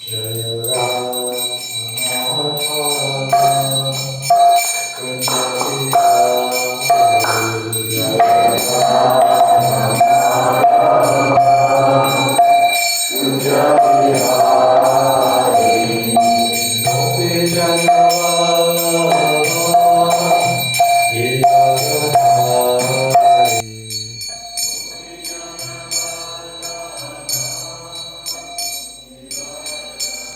Jaya Rama Madhava Kunja Vihari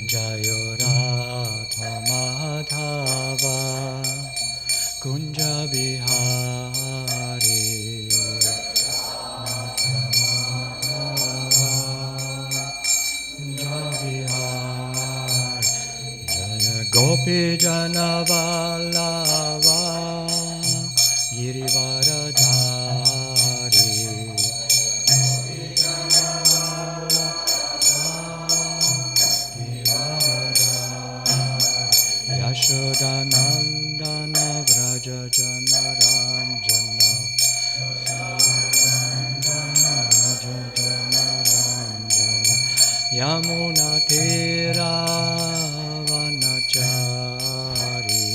Jaya Rama Madhava Kunja Vihari Gopi Jana Vallabha Giridhari Yashoda Nandana Vraja Jana Ranjana Yamuna Thira Vanachari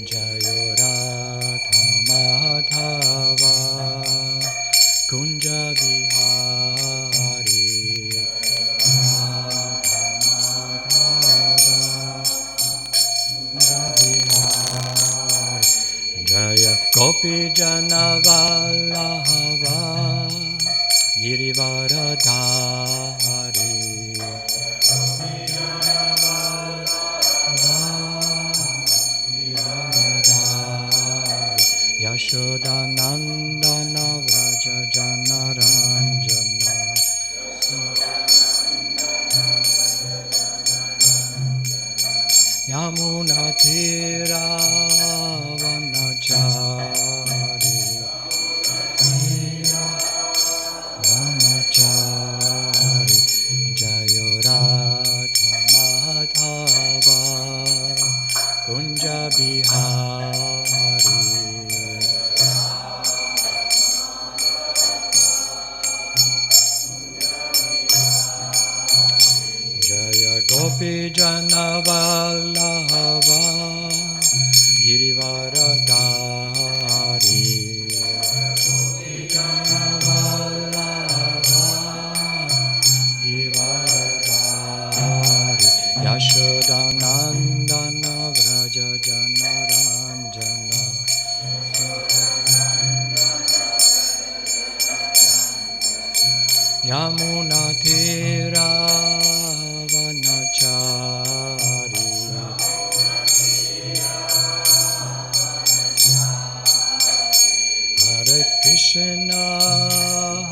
Jayo Radha Madhava Kunja Bihari Kunja Bihari Jaya Gopi Jana Vallabha Girivaradhari Yashoda Nandana Vraja Jana Ranjana Vraja Jana Ranjana Yamuna Thira Vanachari Jayo Radha Madhava Kunja Bihari Jaya Gopi Jana Vallabha Girivaradhari Yashoda Nandana Vraja Jana Ranjana Yamuna Thira Vanachari Vanachari Jayo Radha Madhava Kunja Bihari Jaya Gopi Jana Vallabha Girivaradhari Gopi Jana Vallabha Girivaradhari Yashoda Nandana Vraja Jana Ranjana Yamuna Thira Vanachari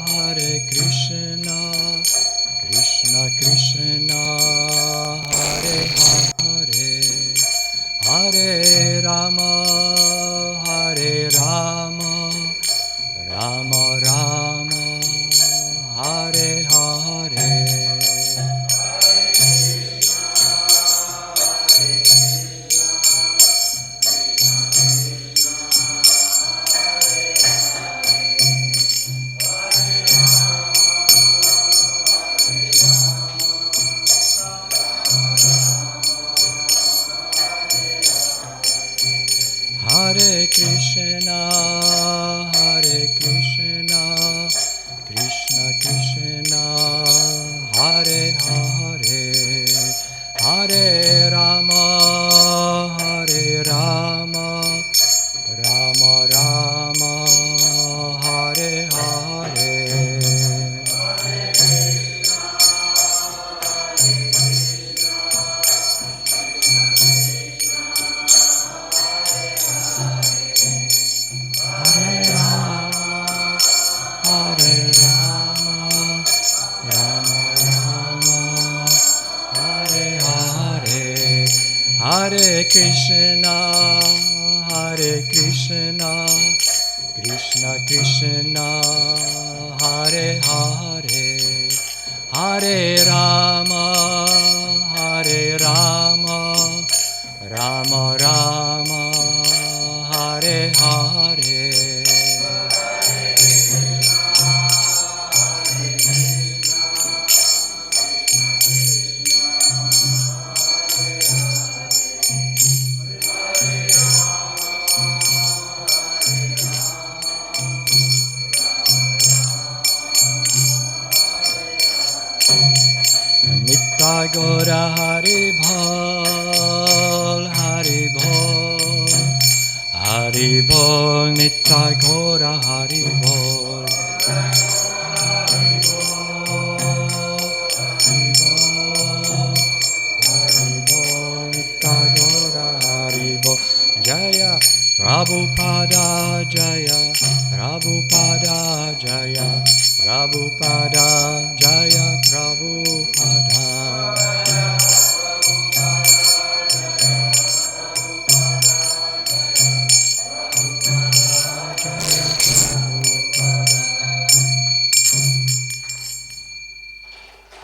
Hare Krishna Krishna Krishna Hare Hare Hare Rama Rama Rama Hare Hare Hare Krishna Krishna Krishna Hare Hare Hare Rama Rama Rama Hare Hare Hare Krishna, Krishna Krishna, Hare Hare, Hare Rama, Rama Rama, Hare Hare. Gora Hari Bhol, Hari Bhol, Hari Bhol, Nitya Gora Hari Bhol. Hari Bhol, Nitya Gora Hari Bhol. Jaya Prabhupada, Jaya Prabhupada, Jaya Prabhupada, Jaya Prabhupada.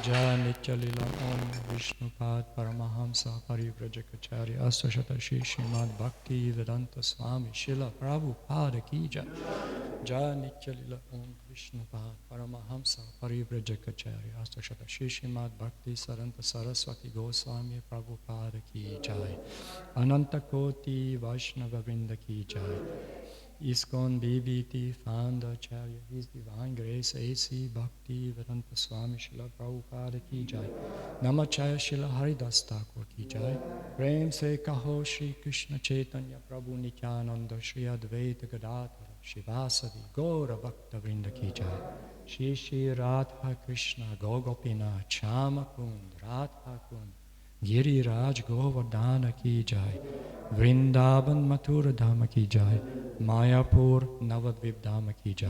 Jaya Nitya Lila Om Vishnupad Paramahamsa Parivrajakacarya Asashata Shri Srimad Bhakti Vedanta Swami Shila Prabhupada Ki Jai. Jaya Nitya Lila Om Vishnupad Paramahamsa Parivrajakacarya Asashata Shri Srimad Bhakti Saranta Saraswati Goswami Prabhupada Ki Jai. Ananta Koti Vaishnava Vrinda Ki Jai. ISKCON BBT founder Acharya, His Divine Grace AC Bhakti Vedanta Swami Srila Prabhupada Ki Jai. Namachaya Srila Haridas Thakur Ki Jai. Prem Se Kaho Shri Krishna Chaitanya Prabhu Nityananda Shri Advaita Gadadhara Shivasavi Gaura Bhakta Vrinda Ki Jai. Shri Shri Radha Krishna Gogopina Chama Kund Radha Kund Giri Raj Govardhana Ki Jai. Vrindavan Mathura Dhama Ki Jai. Mayapur Navadvip Dhama Ki Jai.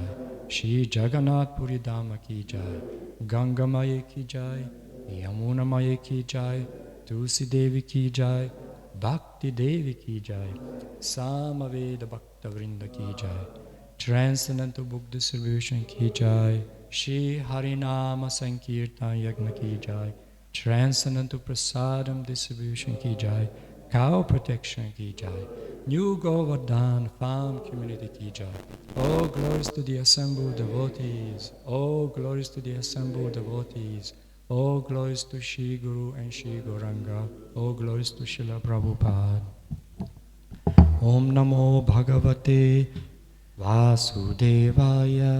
Shri Jagannath Puri Dhama Ki Jai. Ganga Maya Ki Jai. Yamuna Maya Ki Jai. Tulsi Devi Ki Jai. Bhakti Devi Ki Jai. Samaveda Bhakta Vrinda Ki Jai. Transcendental Book Distribution Ki Jai. Shri Harinama Sankirtan Yagna Ki Jai. Transcendental Prasadam Distribution Ki Jai. Cow Protection Ki Jai. New Govardhana Farm Community Ki Jai. All glories to the assembled devotees. All glories to the assembled devotees. All glories to Shri Guru and Shri Gauranga. All glories to Srila Prabhupada. Om Namo Bhagavate Vasudevaya.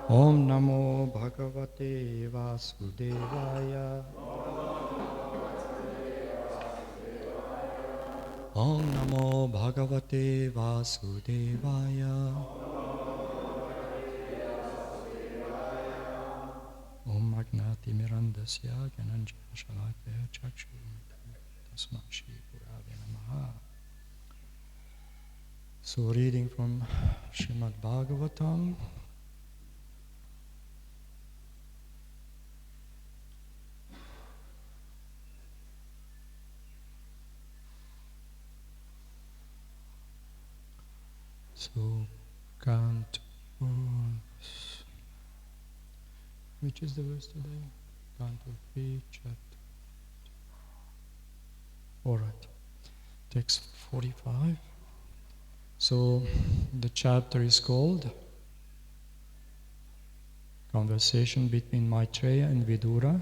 Om Namo Bhagavate Vasudevaya. Om Namo Bhagavate Vasudevaya. Om Agnati Mirandasya Gananjana Shalakaya Chakshu Tasma Shri Gurave Namaha. So reading from Srimad Bhagavatam. So, can't. Which is the verse today? Canto 3, chapter. Alright. Text 45. So, the chapter is called Conversation between Maitreya and Vidura.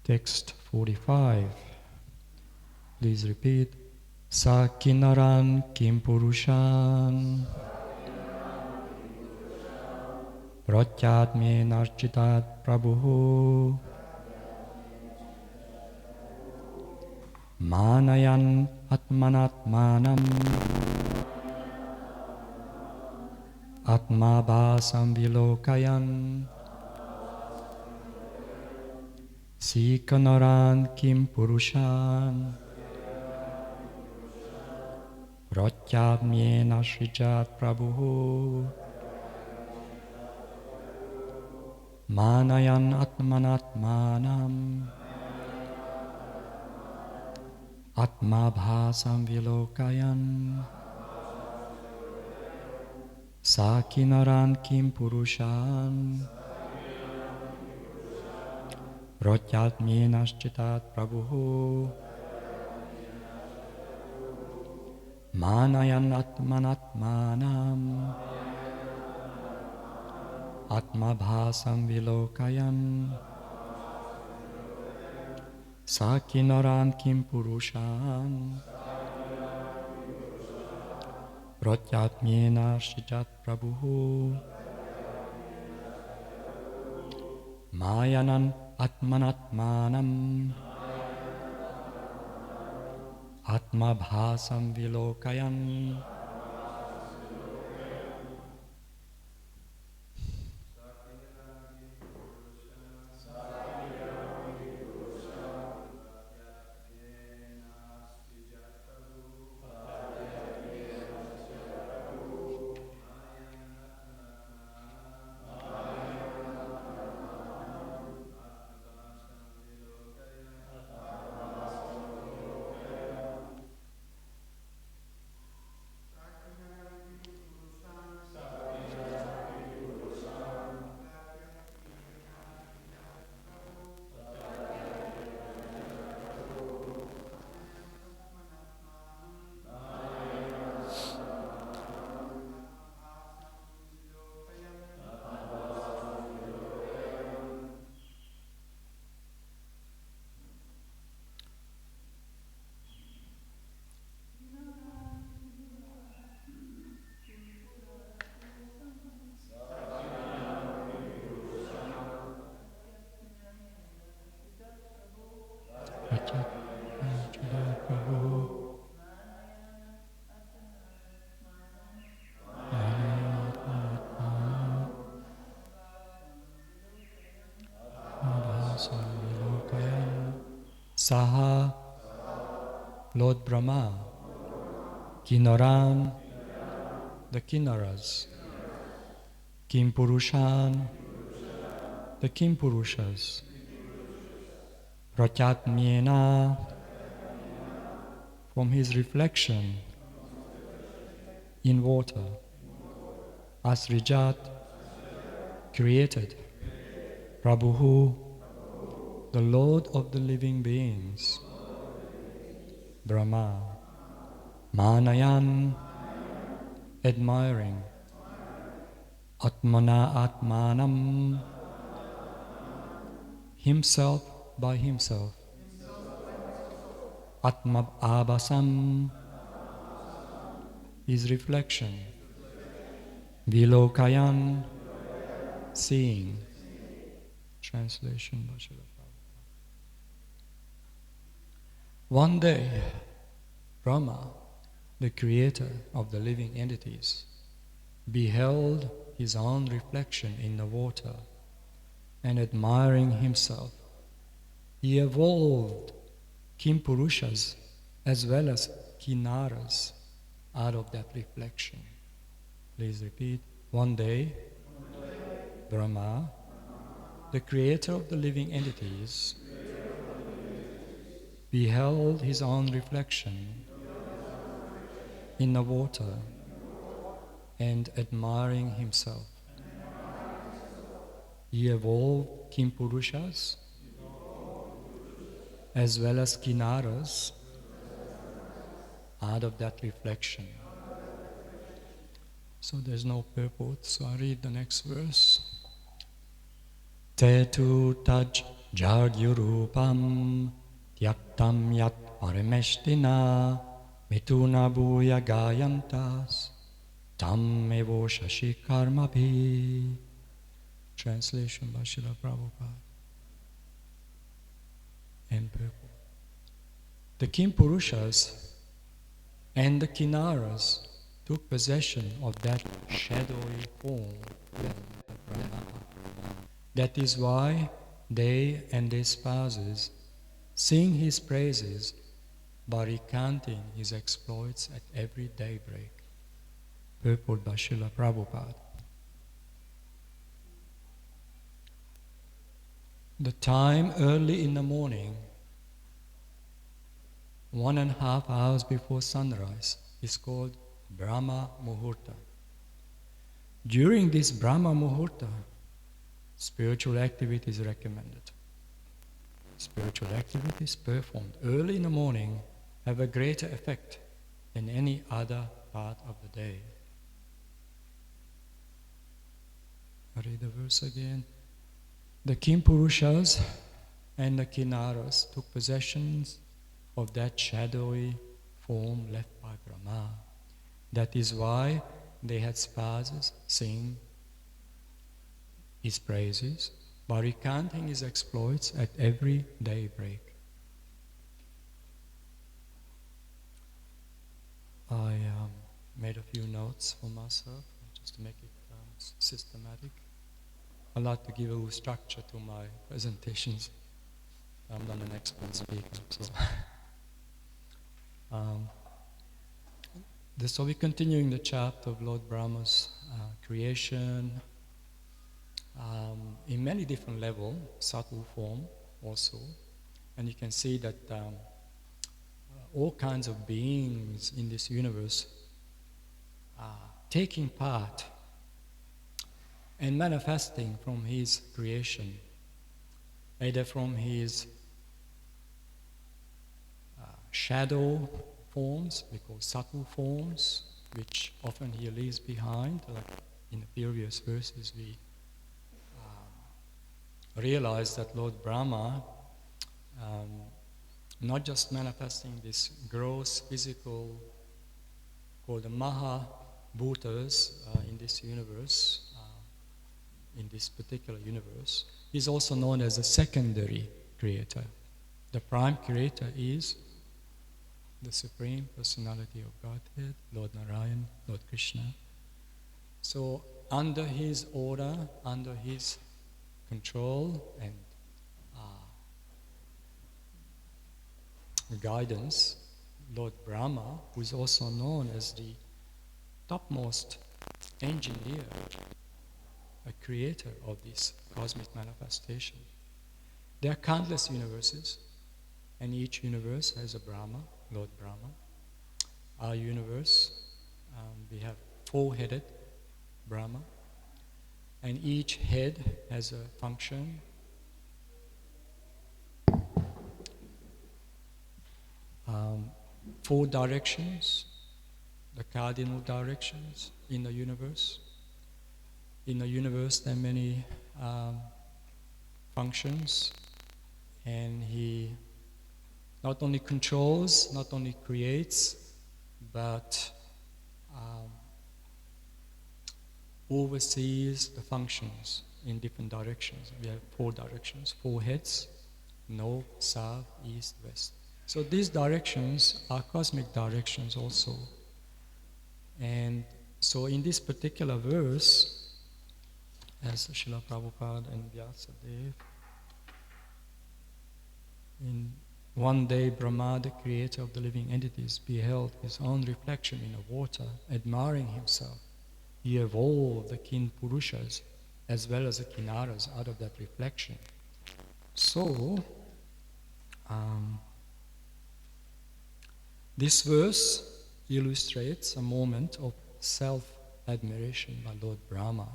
Text 45. Please repeat. Sa kinaran kim purushan pratyatme narchitat prabhu manayan atmanatmanam atma basam vilokayan si kinaran kim purushan Pratyatmyena Shrijat Prabhu Manayan atmanatmanam atmabhasam vilokayan sakinaran kim purushan rotyatmyenaschitat prabhu manayan atmanatmanam atmabhasam vilokayan sakinaran kim purushan rotyatmyenaschitat prabhu mayanan atmanatmanam atmabhasam vilokayan Saha Lord Brahma Kinaran the Kinnaras Kim Purushan the Kim Purushas Pratyatmyena from his reflection in water Asrijat created Prabhu the Lord of the living beings Brahma Manayan admiring Atmana Atmanam himself by himself Atma Abhasam his reflection Vilokayan seeing. Translation by Srila Prabhupada. One day Brahma, the creator of the living entities, beheld his own reflection in the water, and admiring himself, he evolved Kimpurushas as well as Kinnaras out of that reflection. Please repeat. One day, Brahma, the creator of the living entities, beheld his own reflection in the water and admiring himself. He evolved Kimpurushas as well as Kinnaras out of that reflection. So there's no purport, so I read the next verse. Te tu taj jagyurupam tyaktam yat parameshtina mituna bhuya gayantas tam evo shashi karmabhi. Translation by Srila Prabhupada. And purport. The Kimpurushas and the Kinnaras took possession of that shadowy form. That is why they and their spouses sing his praises by recounting his exploits at every daybreak. Purport by Srila Prabhupada. The time early in the morning, 1.5 hours before sunrise, is called Brahma Muhurta. During this Brahma Muhurta, spiritual activity is recommended. Spiritual activities performed early in the morning have a greater effect than any other part of the day. I read the verse again. The Kimpurushas and the Kinnaras took possessions of that shadowy form left by Brahma. That is why they had spouses sing his praises by recounting his exploits at every daybreak. I made a few notes for myself just to make it systematic. I like to give a little structure to my presentations. I'm not an expert speaker, so. So we're continuing the chapter of Lord Brahma's creation in many different levels, subtle form also. And you can see that all kinds of beings in this universe are taking part and manifesting from his creation, either from his shadow forms, we call subtle forms, which often he leaves behind. Like in the previous verses, we realize that Lord Brahma, not just manifesting this gross physical, called the Maha Bhutas in this universe, in this particular universe, he's also known as a secondary creator. The prime creator is the Supreme Personality of Godhead, Lord Narayan, Lord Krishna. So under his order, under his control and guidance, Lord Brahma, who is also known as the topmost engineer, a creator of this cosmic manifestation. There are countless universes, and each universe has a Brahma, Lord Brahma. Our universe, we have 4-headed Brahma, and each head has a function. 4 directions, the cardinal directions in the universe. In the universe, there are many functions, and he not only controls, not only creates, but oversees the functions in different directions. We have 4 directions, 4 heads: north, south, east, west. So these directions are cosmic directions also. And so in this particular verse, as Srila Prabhupada and Vyasadeva, in one day Brahma, the creator of the living entities, beheld his own reflection in the water, admiring himself. He evolved the kin purushas as well as the kinnaras out of that reflection. So, this verse illustrates a moment of self-admiration by Lord Brahma.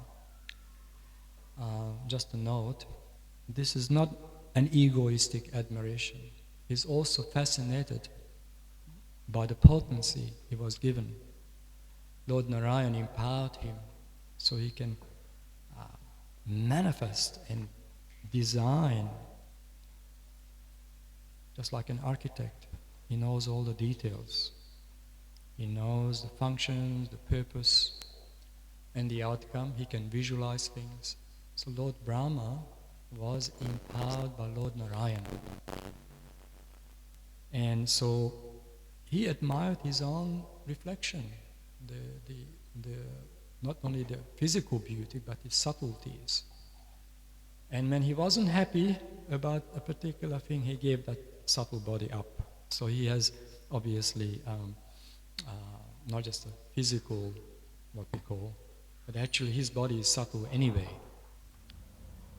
Just a note, this is not an egoistic admiration. He's also fascinated by the potency he was given. Lord Narayan empowered him so he can manifest and design, just like an architect. He knows all the details. He knows the functions, the purpose, and the outcome. He can visualize things. So Lord Brahma was empowered by Lord Narayan. And so he admired his own reflection, not only the physical beauty, but his subtleties. And when he wasn't happy about a particular thing, he gave that subtle body up. So he has obviously not just a physical, what we call, but actually his body is subtle anyway.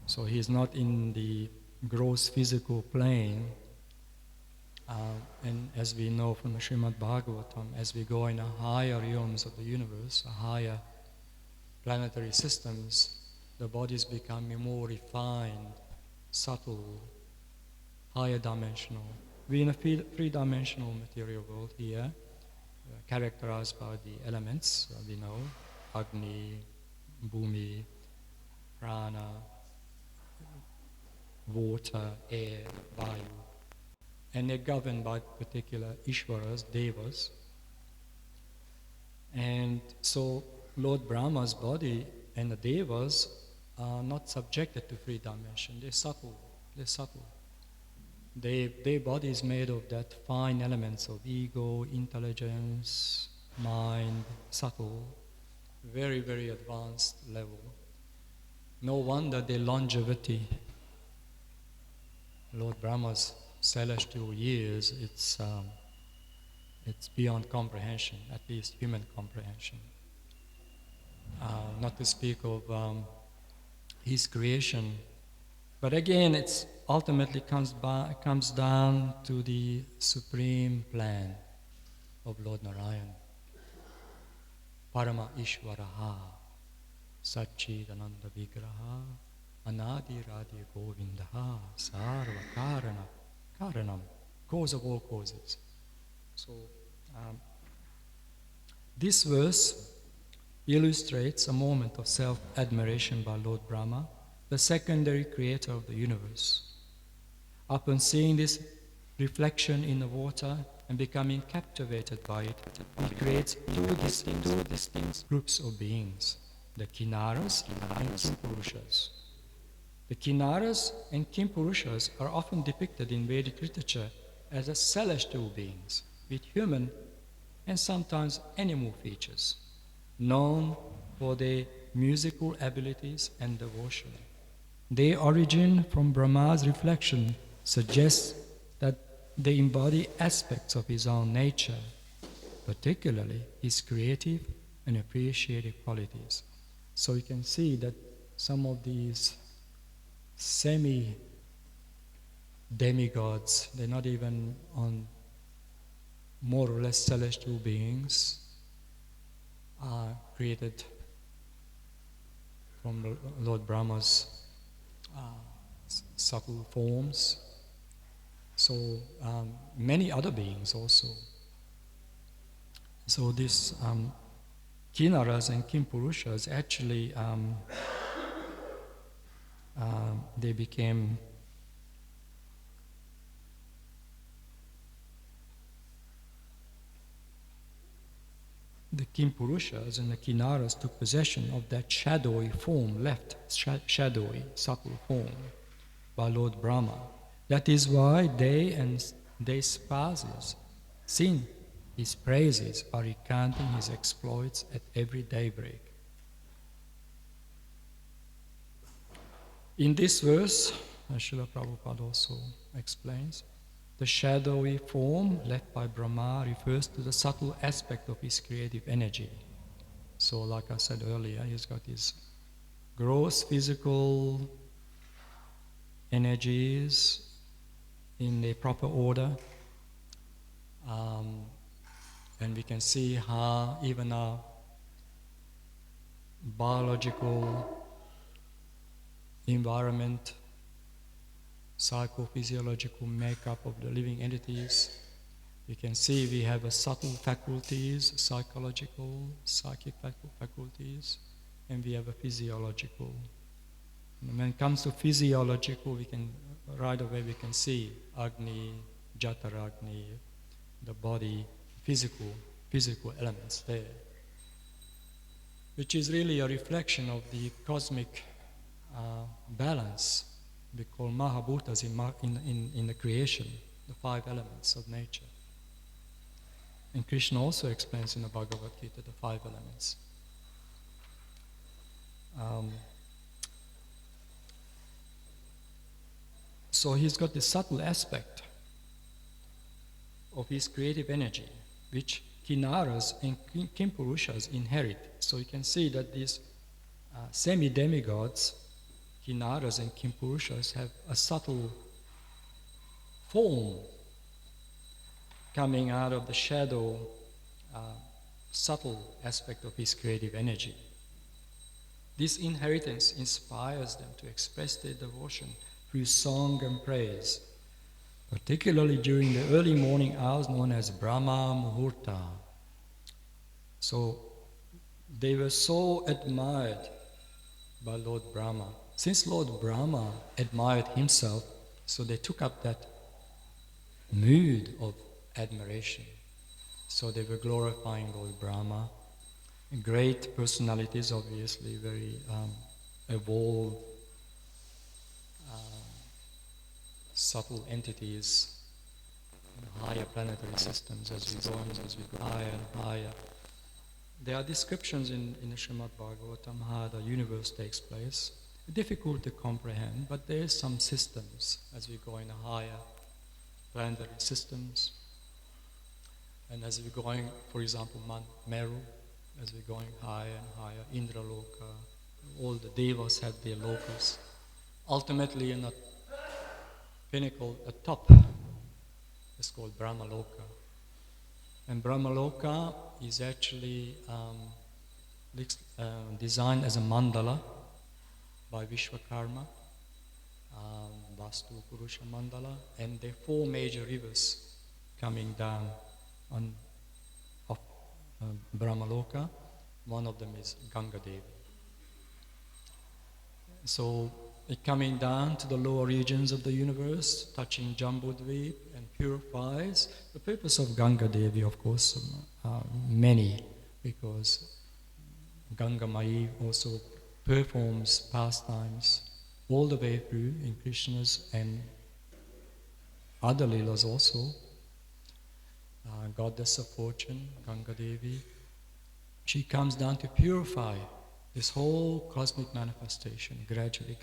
So he is not in the gross physical plane, and as we know from the Srimad Bhagavatam, as we go in the higher realms of the universe, higher planetary systems, the bodies become more refined, subtle, higher dimensional. We're in a three-dimensional material world here, characterized by the elements we know, Agni, Bhumi, Prana, water, air, Vayu. And they're governed by particular Ishwaras, Devas. And so Lord Brahma's body and the Devas are not subjected to three dimension. They're subtle. Their body is made of that fine elements of ego, intelligence, mind, subtle, very, very advanced level. No wonder their longevity. Lord Brahma's celestial years, it's beyond comprehension, at least human comprehension. Not to speak of his creation. But again, it's ultimately comes down to the supreme plan of Lord Narayan. Parama Ishwaraha, Satchidananda Vigraha, Anadi Radhi Govindaha, Sarva Karanam, cause of all causes. So, this verse illustrates a moment of self-admiration by Lord Brahma, the secondary creator of the universe. Upon seeing this reflection in the water and becoming captivated by it, he creates two distinct groups of beings, the Kinnaras and Kimpurushas. The Kinnaras and Kimpurushas are often depicted in Vedic literature as celestial beings with human and sometimes animal features, known for their musical abilities and devotion. Their origin from Brahma's reflection suggests that they embody aspects of his own nature, particularly his creative and appreciative qualities. So you can see that some of these semi-demigods, they're not even on more or less celestial beings, are created from Lord Brahma's subtle forms. So many other beings also. So this Kinnaras and Kimpurushas actually they became the Kimpurushas and the Kinnaras took possession of that shadowy form, shadowy, subtle form by Lord Brahma. That is why they and their spouses sing his praises by recounting his exploits at every daybreak. In this verse, as Srila Prabhupada also explains, the shadowy form left by Brahma refers to the subtle aspect of his creative energy. So like I said earlier, he's got his gross physical energies in the proper order. And we can see how even our biological environment, psychophysiological makeup of the living entities. You can see we have a subtle faculties, psychological, psychic faculties, and we have a physiological. And when it comes to physiological, right away we can see Agni, Jataragni, the body, physical elements there, which is really a reflection of the cosmic balance we call Mahabhutas in the creation, the five elements of nature. And Krishna also explains in the Bhagavad Gita the five elements. So he's got this subtle aspect of his creative energy, which Kinnaras and Kimpurushas inherit. So you can see that these semi-demigods Kinnaras and Kimpurushas have a subtle form coming out of the shadow, subtle aspect of his creative energy. This inheritance inspires them to express their devotion through song and praise, particularly during the early morning hours known as Brahma Muhurta. So they were so admired by Lord Brahma. Since Lord Brahma admired himself, so they took up that mood of admiration. So they were glorifying Lord Brahma. Great personalities, obviously, very evolved, subtle entities, higher planetary systems as we go higher and higher. There are descriptions in the Srimad Bhagavatam how the universe takes place. Difficult to comprehend, but there are some systems as we go in higher planetary systems. And as we're going, for example, Meru, as we're going higher and higher, Indraloka, all the devas have their lokas. Ultimately, in the pinnacle, the top, is called Brahmaloka. And Brahmaloka is actually designed as a mandala by Vishwakarma, Vastu Purusha Mandala, and there are 4 major rivers coming down of Brahmaloka. One of them is Ganga Devi. So coming down to the lower regions of the universe, touching Jambudvip and purifies. The purpose of Ganga Devi, of course, many, because Ganga Mai also performs pastimes all the way through in Krishna's and other leelas also. Goddess of fortune, Ganga Devi, she comes down to purify this whole cosmic manifestation, gradually,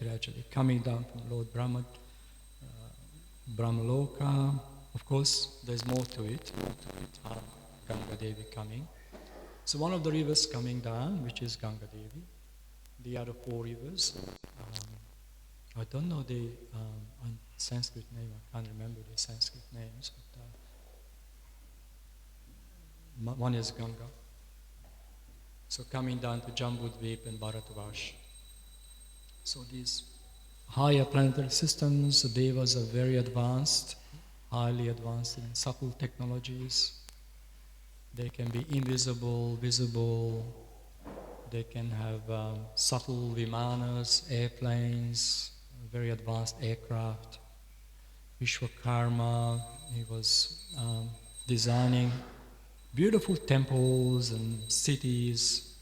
coming down from Lord Brahma, Brahmaloka. Of course, there's more to it, Ganga Devi coming. So one of the rivers coming down, which is Ganga Devi. The other 4 rivers, I don't know the Sanskrit name, I can't remember the Sanskrit names, but one is Ganga. So coming down to Jambudvip and Bharatavash. So these higher planetary systems, the devas are very advanced, highly advanced in subtle technologies. They can be invisible, visible. They can have subtle vimanas, airplanes, very advanced aircraft. Vishwakarma, he was designing beautiful temples and cities.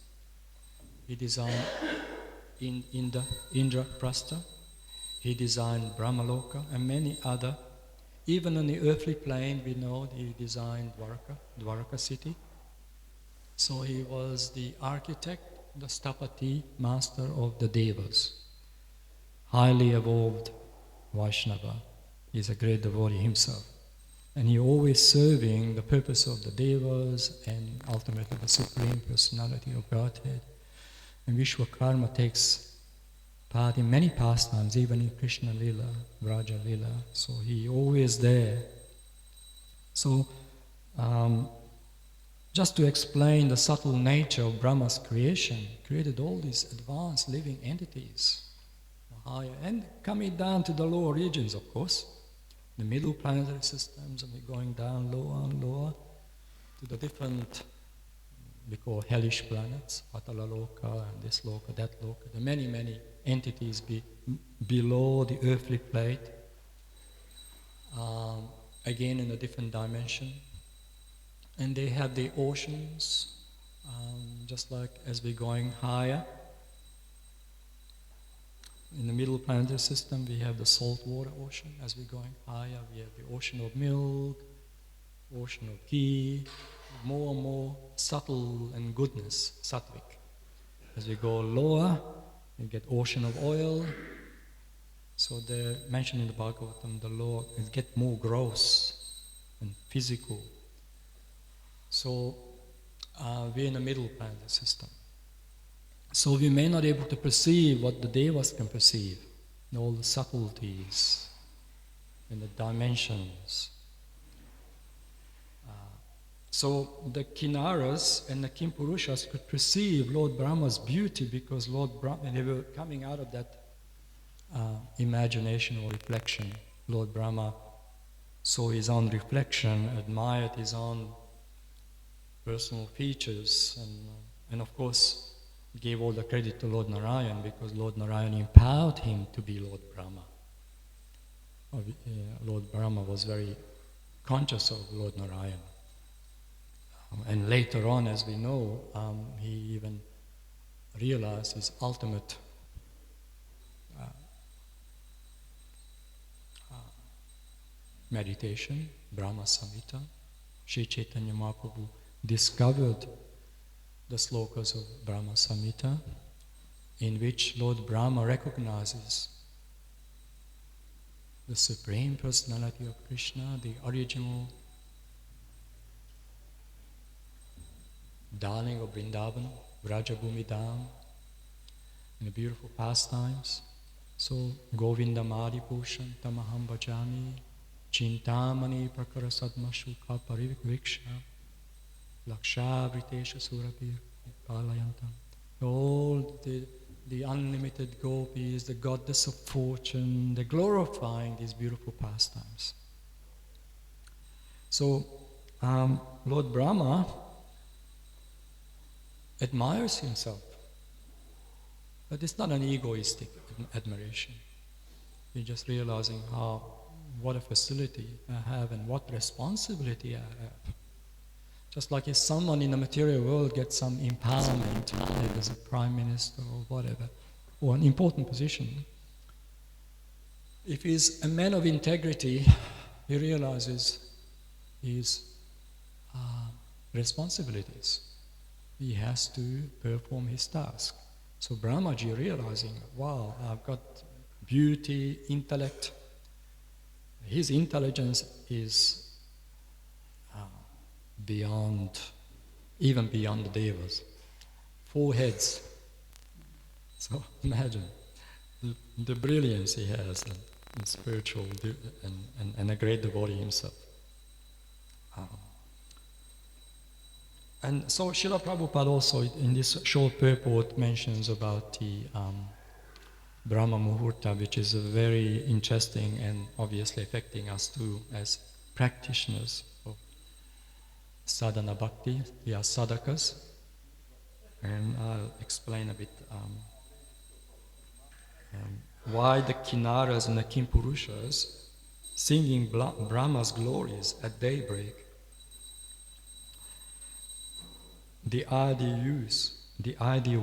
He designed Indraprastha. He designed Brahmaloka and many other. Even on the earthly plane, we know he designed Dwaraka city. So he was the architect, the Stapati, master of the Devas. Highly evolved Vaishnava. He's a great devotee himself. And he always serving the purpose of the Devas and ultimately the Supreme Personality of Godhead. And Vishwakarma takes part in many pastimes, even in Krishna Lila, Vraja Lila. So he always there. So just to explain the subtle nature of Brahma's creation, created all these advanced living entities. Higher, and coming down to the lower regions, of course. The middle planetary systems, and we're going down lower and lower to the different, we call hellish planets, Patala Loka and this Loka, that Loka, the many entities below the earthly plate, again in a different dimension. And they have the oceans, just like as we're going higher. In the middle planetary system, we have the saltwater ocean. As we're going higher, we have the ocean of milk, ocean of ghee, more and more subtle and goodness, sattvic. As we go lower, we get ocean of oil. So they're mentioned in the Bhagavatam, the lower, it get more gross and physical. So we're in the middle planetary system. So we may not be able to perceive what the devas can perceive, all the subtleties and the dimensions. So the Kinnaras and the Kimpurushas could perceive Lord Brahma's beauty because Lord Brahma, they were coming out of that imagination or reflection. Lord Brahma saw his own reflection, admired his own personal features, and of course gave all the credit to Lord Narayan because Lord Narayan empowered him to be Lord Brahma. Lord Brahma was very conscious of Lord Narayan. And later on, as we know, he even realized his ultimate meditation, Brahma Samhita. Sri Chaitanya Mahaprabhu discovered the slokas of Brahma Samhita, in which Lord Brahma recognizes the Supreme Personality of Krishna, the original darling of Vrindavan, Vrajabhumi Dham, and the beautiful pastimes. So, Govinda Madi Pushan Tamaham Bhajami, Chintamani Prakara Sadma Shuka Pariviksha, Laksha Vritesha Surabhi Palayantam. All the unlimited gopis, the goddess of fortune, they're glorifying these beautiful pastimes. So, Lord Brahma admires himself, but it's not an egoistic admiration. He's just realizing what a facility I have and what responsibility I have. Just like if someone in the material world gets some empowerment, maybe as a prime minister or whatever, or an important position, if he's a man of integrity, he realizes his responsibilities. He has to perform his task. So Brahmaji realizing, wow, I've got beauty, intellect. His intelligence is even beyond the devas. 4 heads. So imagine the brilliance he has in spiritual and a great devotee himself. And so Srila Prabhupada also in this short purport mentions about the Brahma Muhurta, which is very interesting and obviously affecting us too as practitioners of sadhana bhakti. We are sadhakas, and I'll explain a bit why the Kinnaras and the Kimpurushas singing Brahma's glories at daybreak. The ideal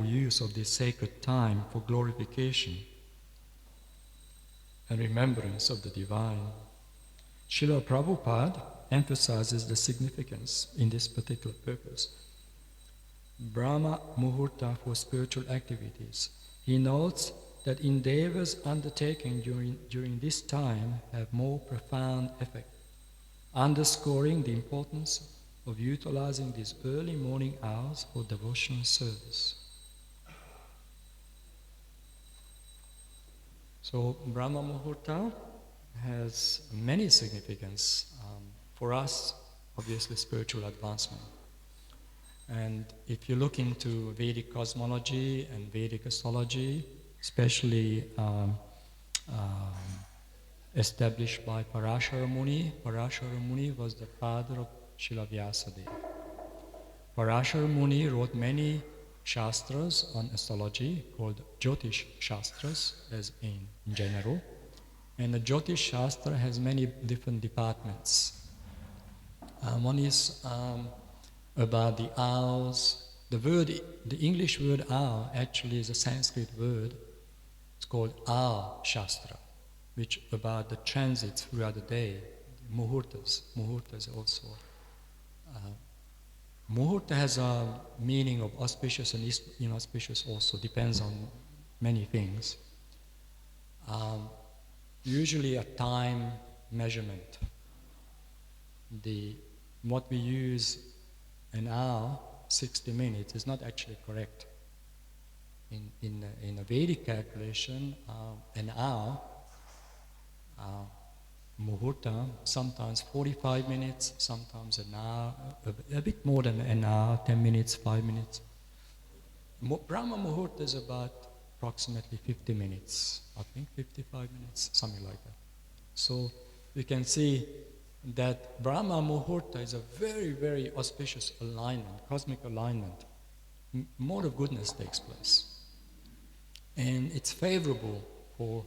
use of this sacred time for glorification and remembrance of the divine. Srila Prabhupada emphasizes the significance in this particular purpose. Brahma Muhurta for spiritual activities. He notes that endeavors undertaken during this time have more profound effect, underscoring the importance of utilizing these early morning hours for devotional service. So Brahma Muhurta has many significance for us, obviously spiritual advancement. And if you look into Vedic cosmology and Vedic astrology, especially established by Parashara Muni. Parashara Muni was the father of Srila Vyasadeva. Parashara Muni wrote many shastras on astrology called Jyotish Shastras, as in general. And the Jyotish Shastra has many different departments. One is about the hours. The English word hour actually is a Sanskrit word. It's called hour Shastra, which about the transits throughout the day, muhurtas. Muhurtas also. Muhurta has a meaning of auspicious and inauspicious also, depends on many things. Usually a time measurement. What we use an hour, 60 minutes, is not actually correct. in a Vedic calculation, an hour, muhurta, sometimes 45 minutes, sometimes an hour, a bit more than an hour, 10 minutes, 5 minutes. Brahma muhurta is about approximately 50 minutes, I think 55 minutes, something like that. So we can see that Brahma muhurta is a very, very auspicious alignment, cosmic alignment. More of goodness takes place. And it's favorable for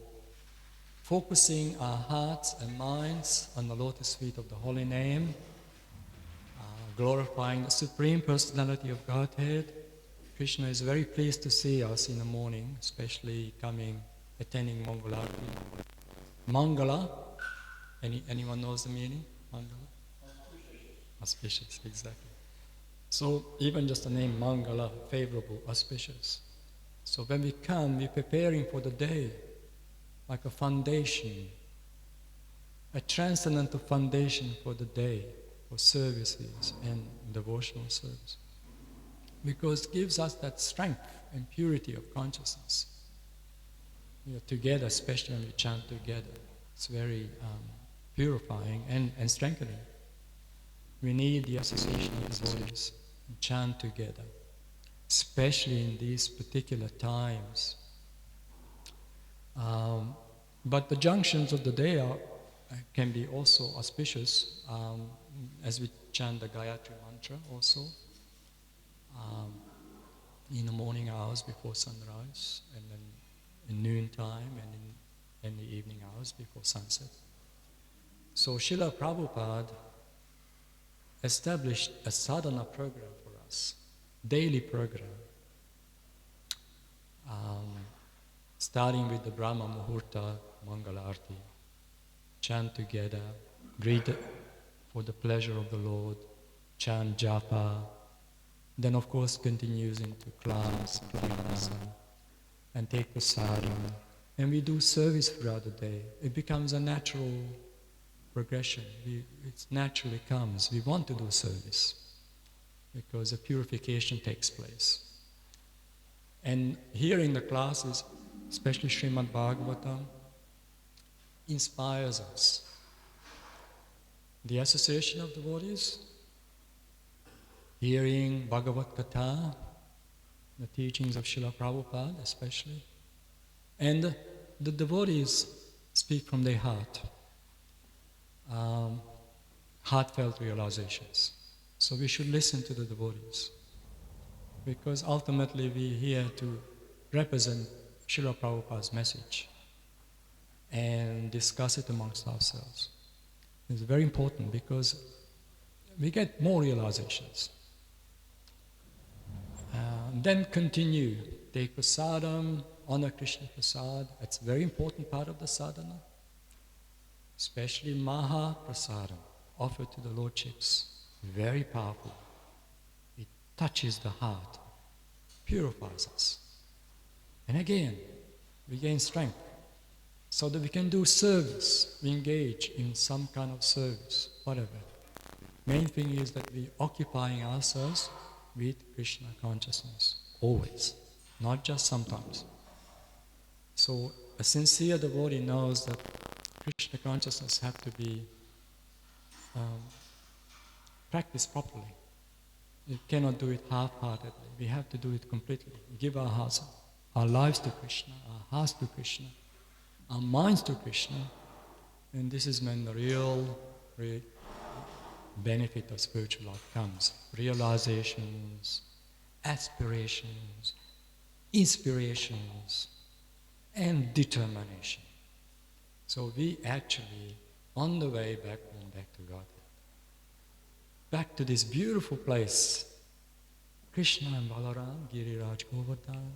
focusing our hearts and minds on the lotus feet of the Holy Name, glorifying the Supreme Personality of Godhead. Krishna is very pleased to see us in the morning, especially attending Mangalarti. Mangala, anyone knows the meaning? Mangala? Auspicious, exactly. So even just the name Mangala, favorable, auspicious. So when we come, we're preparing for the day, like a foundation, a transcendental foundation for the day, for services and devotional service. Because it gives us that strength and purity of consciousness. We are together, especially when we chant together. It's very purifying and strengthening. We need the association of these bodies, chant together, especially in these particular times. But the junctions of the day can be also auspicious, as we chant the Gayatri mantra also, in the morning hours before sunrise, and then in noon time, and in the evening hours before sunset. So Srila Prabhupada established a sadhana program for us, daily program, starting with the Brahma Muhurta, Mangala Arti, chant together, greet for the pleasure of the Lord, chant japa, then of course continues into class, and take prasadam, and we do service throughout the day. It becomes a natural progression. It naturally comes. We want to do service because a purification takes place. And hearing the classes, especially Srimad Bhagavatam, inspires us. The association of devotees, hearing Bhagavad Gita, the teachings of Srila Prabhupada especially, and the devotees speak from their heart, heartfelt realizations. So we should listen to the devotees, because ultimately we're here to represent Srila Prabhupada's message and discuss it amongst ourselves. It's very important because we get more realizations. Then continue, take prasadam, honor Krishna prasad. That's a very important part of the sadhana. Especially Maha Prasadam, offered to the Lordships. Very powerful. It touches the heart, purifies us. And again, we gain strength so that we can do service. We engage in some kind of service, whatever. Main thing is that we're occupying ourselves with Krishna consciousness, always, not just sometimes. So a sincere devotee knows that Krishna consciousness has to be practiced properly. You cannot do it half-heartedly. We have to do it completely. Give our hearts, our lives to Krishna, our hearts to Krishna, our minds to Krishna, and this is when the real benefit of spiritual life comes. Realizations, aspirations, inspirations, and determination. So we actually, on the way back home, back to Godhead, back to this beautiful place, Krishna and Balaram, Giriraj Govardhana,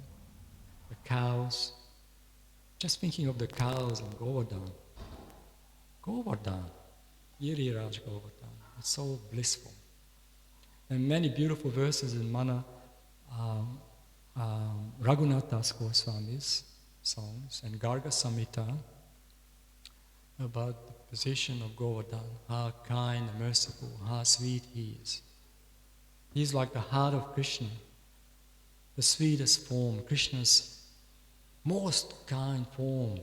the cows. Just thinking of the cows in Govardhana. Govardhana, Giriraj Govardhana. It's so blissful. And many beautiful verses in Raghunath Das Goswami's songs and Garga Samhita about the position of Govardhana, how kind and merciful, how sweet he is. He's like the heart of Krishna, the sweetest form, Krishna's most kind form.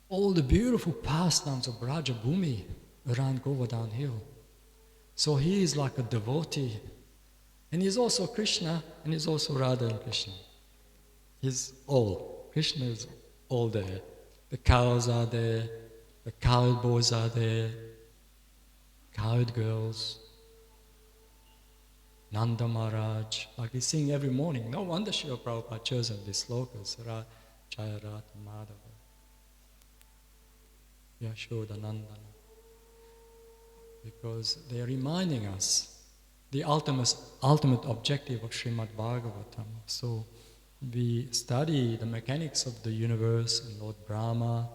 All the beautiful pastimes of Braja Bhumi around Govardhana hill. So he is like a devotee. And he's also Krishna, and he's also Radha and Krishna. He's all. Krishna is all there. The cows are there, the cowherd boys are there, cowherd girls, Nanda Maharaj, like we sing every morning. No wonder Srila Prabhupada chosen these slokas, Jaya Radha Madhava, Yashoda Nandana, because they are reminding us the ultimate objective of Srimad Bhagavatam. So we study the mechanics of the universe and Lord Brahma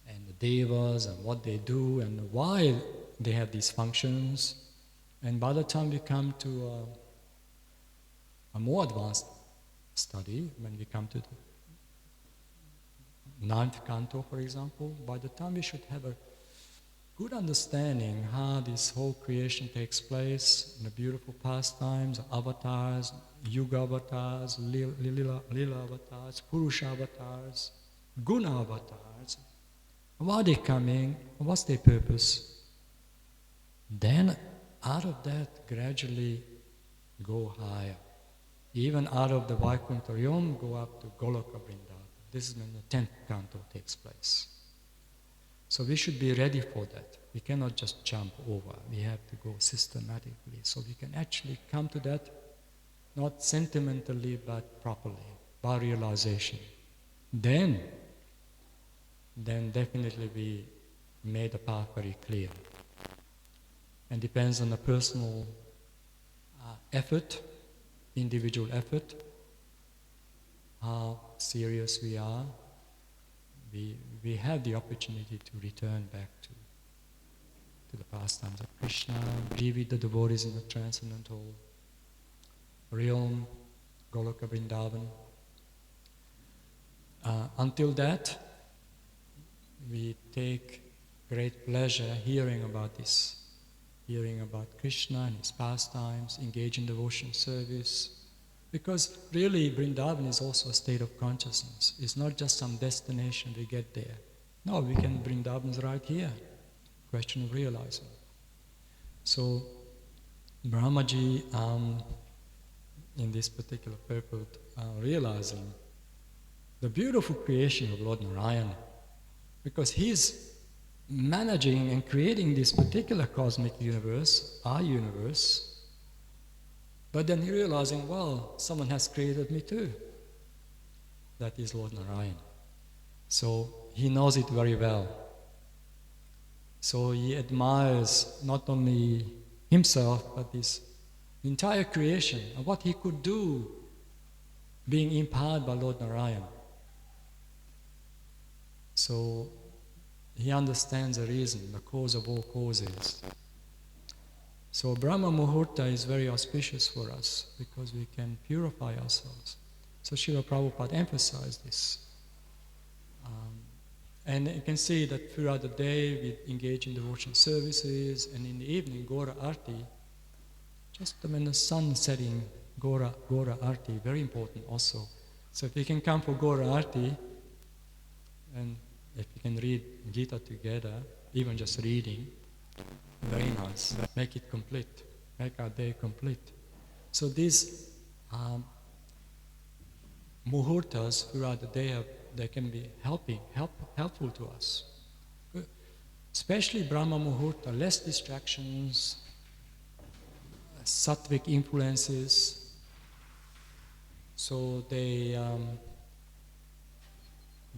and the Devas and what they do and why they have these functions. And by the time we come to a more advanced study, when we come to the ninth canto, for example, by the time we should have a good understanding how this whole creation takes place in the beautiful pastimes, avatars, yuga avatars, lila avatars, purusha avatars, guna avatars. Why are they coming? What's their purpose? Then out of that gradually go higher. Even out of the Vaikuntha realm, go up to Goloka Vrindavan. This is when the 10th canto takes place. So we should be ready for that. We cannot just jump over. We have to go systematically. So we can actually come to that, not sentimentally, but properly, by realization. Then definitely we made the path very clear. And depends on the personal effort, individual effort, how serious we are. We have the opportunity to return back to the pastimes of Krishna, be with the devotees in the transcendental realm, Goloka Vrindavan. Until that, we take great pleasure hearing about this, hearing about Krishna and his pastimes, engage in devotion service. Because really, Vrindavan is also a state of consciousness. It's not just some destination we get there. No, we can, Vrindavan's right here. Question of realizing. So, Brahmaji, in this particular purport, realizing the beautiful creation of Lord Narayana, because he's managing and creating this particular cosmic universe, our universe, but then he realizing, well, someone has created me too. That is Lord Narayan. So he knows it very well. So he admires not only himself, but his entire creation and what he could do being empowered by Lord Narayan. So he understands the reason, the cause of all causes. So Brahma Muhurta is very auspicious for us because we can purify ourselves. So Srila Prabhupada emphasized this. And you can see that throughout the day we engage in devotion services, and in the evening, Gora Arti, just when the sun is setting, Gora Arti, very important also. So if you can come for Gora Arti, and if you can read Gita together, even just reading, very nice. Make it complete. Make our day complete. So these muhurtas throughout the day, they can be helpful to us. Especially Brahma Muhurta, less distractions, sattvic influences. So they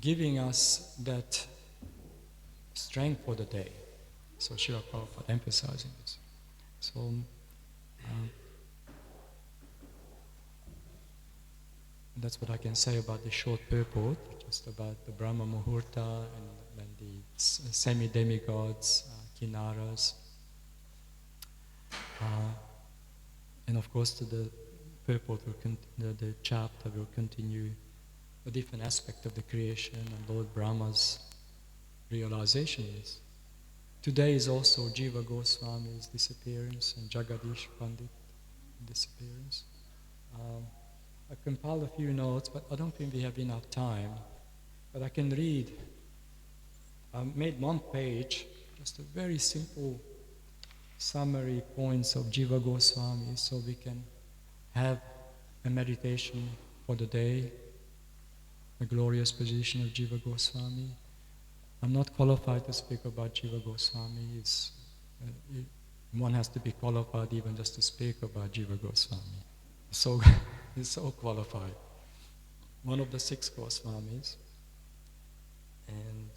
giving us that strength for the day. So Srila Prabhupada emphasizing this. So that's what I can say about the short purport, just about the Brahma Muhurta and the semi-demigods, Kinnaras. And of course the purport, the chapter will continue a different aspect of the creation and Lord Brahma's realization is. Today is also Jiva Goswami's disappearance and Jagadish Pandit disappearance. I compiled a few notes, but I don't think we have enough time. But I can read. I made one page, just a very simple summary points of Jiva Goswami, so we can have a meditation for the day, the glorious position of Jiva Goswami. I'm not qualified to speak about Jiva Goswami. One has to be qualified even just to speak about Jiva Goswami. So he's so qualified. One of the 6 Goswamis. And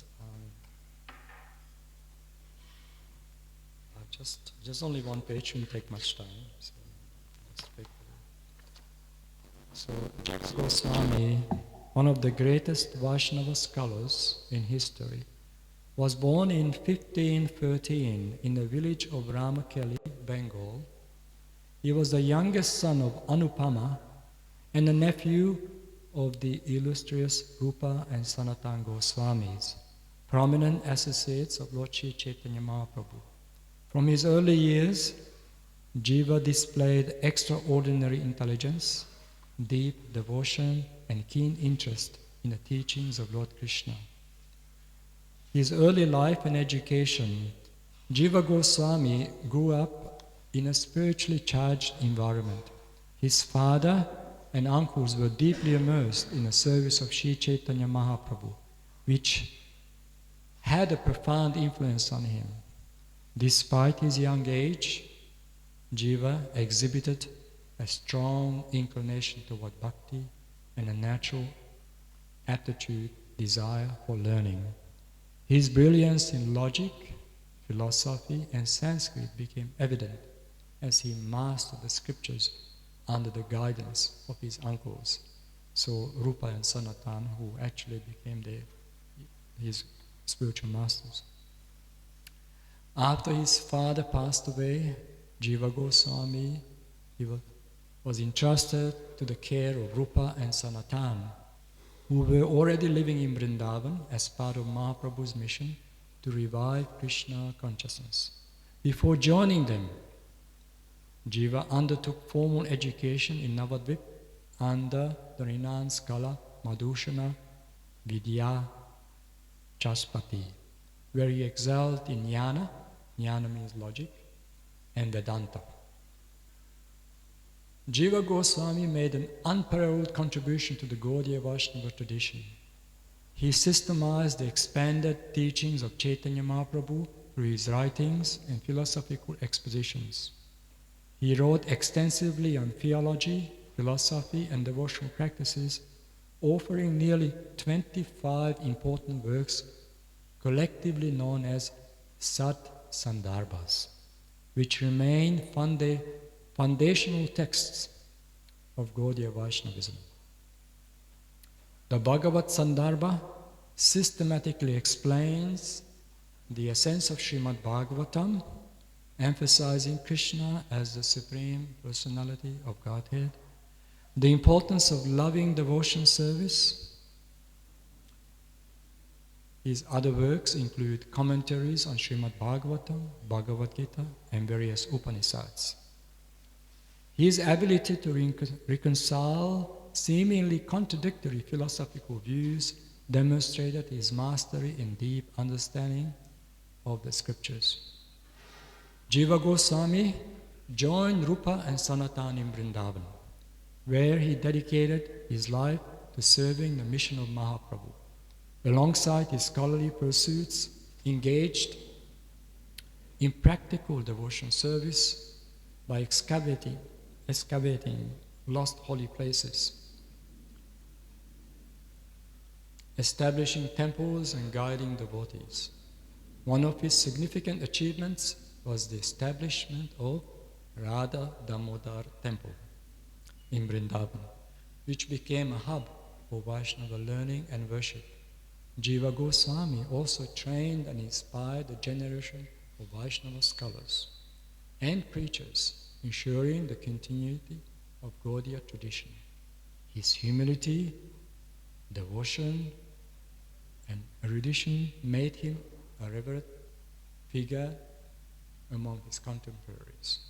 just only one page, shouldn't take much time. So let's speak. So Jiva Goswami, one of the greatest Vaishnava scholars in history, was born in 1513 in the village of Ramakeli, Bengal. He was the youngest son of Anupama and a nephew of the illustrious Rupa and Sanatana Goswamis, prominent associates of Lord Sri Chaitanya Mahaprabhu. From his early years, Jiva displayed extraordinary intelligence, deep devotion, and keen interest in the teachings of Lord Krishna. His early life and education, Jiva Goswami grew up in a spiritually charged environment. His father and uncles were deeply immersed in the service of Sri Chaitanya Mahaprabhu, which had a profound influence on him. Despite his young age, Jiva exhibited a strong inclination toward bhakti and a natural aptitude, desire for learning. His brilliance in logic, philosophy, and Sanskrit became evident as he mastered the scriptures under the guidance of his uncles, so Rupa and Sanatana, who actually became his spiritual masters. After his father passed away, Jiva Goswami was entrusted to the care of Rupa and Sanatana, who were already living in Vrindavan as part of Mahaprabhu's mission to revive Krishna consciousness. Before joining them, Jiva undertook formal education in Navadvip under the renowned scholar Madhushana Vidya Chaspati, where he excelled in jnana means logic, and Vedanta. Jiva Goswami made an unparalleled contribution to the Gaudiya Vaishnava tradition. He systematized the expanded teachings of Chaitanya Mahaprabhu through his writings and philosophical expositions. He wrote extensively on theology, philosophy, and devotional practices, offering nearly 25 important works collectively known as Sat Sandarbhas, which remain foundational texts of Gaudiya Vaishnavism. The Bhagavat Sandarbha systematically explains the essence of Srimad Bhagavatam, emphasizing Krishna as the Supreme Personality of Godhead, the importance of loving devotion service. His other works include commentaries on Srimad Bhagavatam, Bhagavad Gita, and various Upanishads. His ability to reconcile seemingly contradictory philosophical views demonstrated his mastery in deep understanding of the scriptures. Jiva Goswami joined Rupa and Sanatana in Vrindavan, where he dedicated his life to serving the mission of Mahaprabhu. Alongside his scholarly pursuits, engaged in practical devotion service by excavating lost holy places, establishing temples and guiding devotees. One of his significant achievements was the establishment of Radha Damodar Temple in Vrindavan, which became a hub for Vaishnava learning and worship. Jiva Goswami also trained and inspired a generation of Vaishnava scholars and preachers, ensuring the continuity of Gaudiya tradition. His humility, devotion, and erudition made him a revered figure among his contemporaries.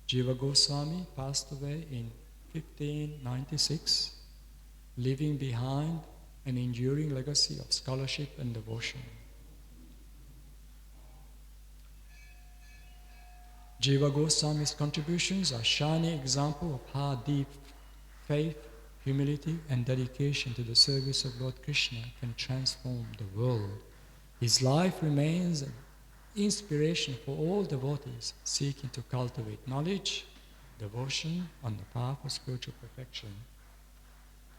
Jiva Goswami passed away in 1596, leaving behind an enduring legacy of scholarship and devotion. Jiva Goswami's contributions are a shining example of how deep faith, humility, and dedication to the service of Lord Krishna can transform the world. His life remains an inspiration for all devotees seeking to cultivate knowledge, devotion, on the path of spiritual perfection.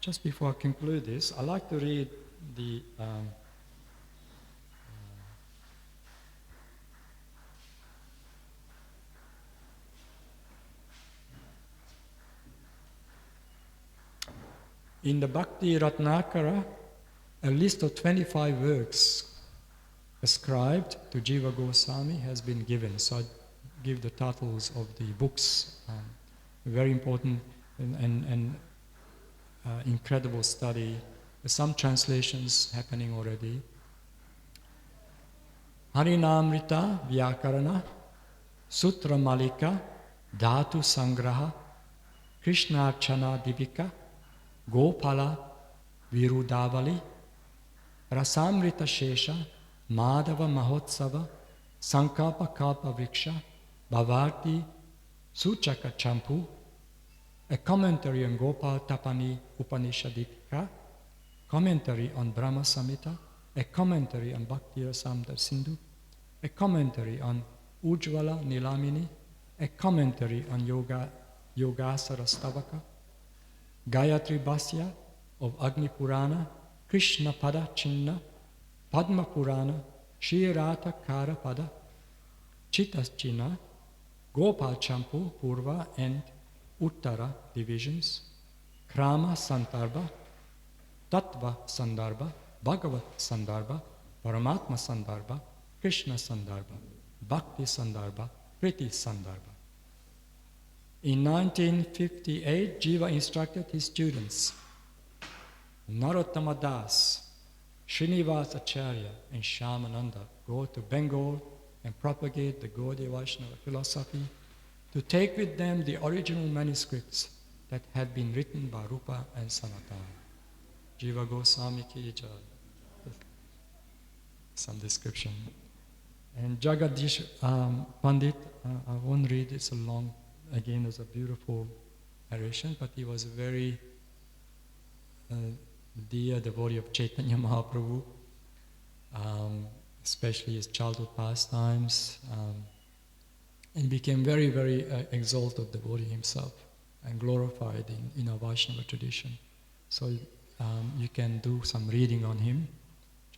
Just before I conclude this, I'd like to read the in the Bhakti Ratnakara, a list of 25 works ascribed to Jiva Goswami has been given. So I give the titles of the books. Very important and incredible study. There's some translations happening already. Harinamrita Vyakarana, Sutra Malika, Dhatu Sangraha, Krishnarchana Divika, Gopala Virudavali, Rasamrita Shesha, Madhava Mahotsava, Sankapa Kalpa Vriksha, Bhavarti Suchaka Champu, a commentary on Gopal Tapani Upanishadika, commentary on Brahma Samhita, a commentary on Bhakti Rasamrita Sindhu, a commentary on Ujjvala Nilamini, a commentary on Yogasara Stavaka, Gayatri Bhasya of Agni Purana, Krishna Pada Chinna, Padma Purana, Shirata Kara Pada, Chitas Chinna, Gopal Champu, Purva and Uttara divisions, Krama Sandarbha, Tattva Sandarbha, Bhagavat Sandarbha, Paramatma Sandarbha, Krishna Sandarbha, Bhakti Sandarbha, Priti Sandarbha. In 1958, Jiva instructed his students, Narottama Das, Srinivas Acharya, and Shyamananda, go to Bengal and propagate the Gaudiya Vaishnava philosophy, to take with them the original manuscripts that had been written by Rupa and Sanatana. Jiva Goswami ki jai. Some description. And Jagadish Pandit, I won't read, it's a long, again, it's a beautiful narration, but he was a very dear devotee of Chaitanya Mahaprabhu, especially his childhood pastimes, and became very, very exalted devotee himself and glorified in our Vaishnava tradition. So you can do some reading on him,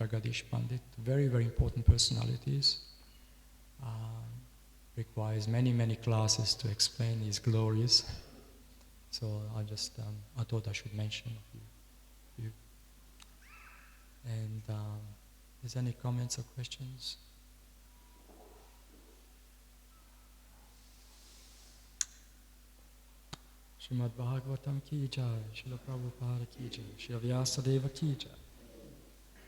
Jagadish Pandit. Very, very important personalities. Requires many, many classes to explain his glories. So I thought I should mention a few. And is there any comments or questions? Srimad Bhagavatam ki jai, Srila Prabhupada ki jai, Srila Vyasadeva ki jai.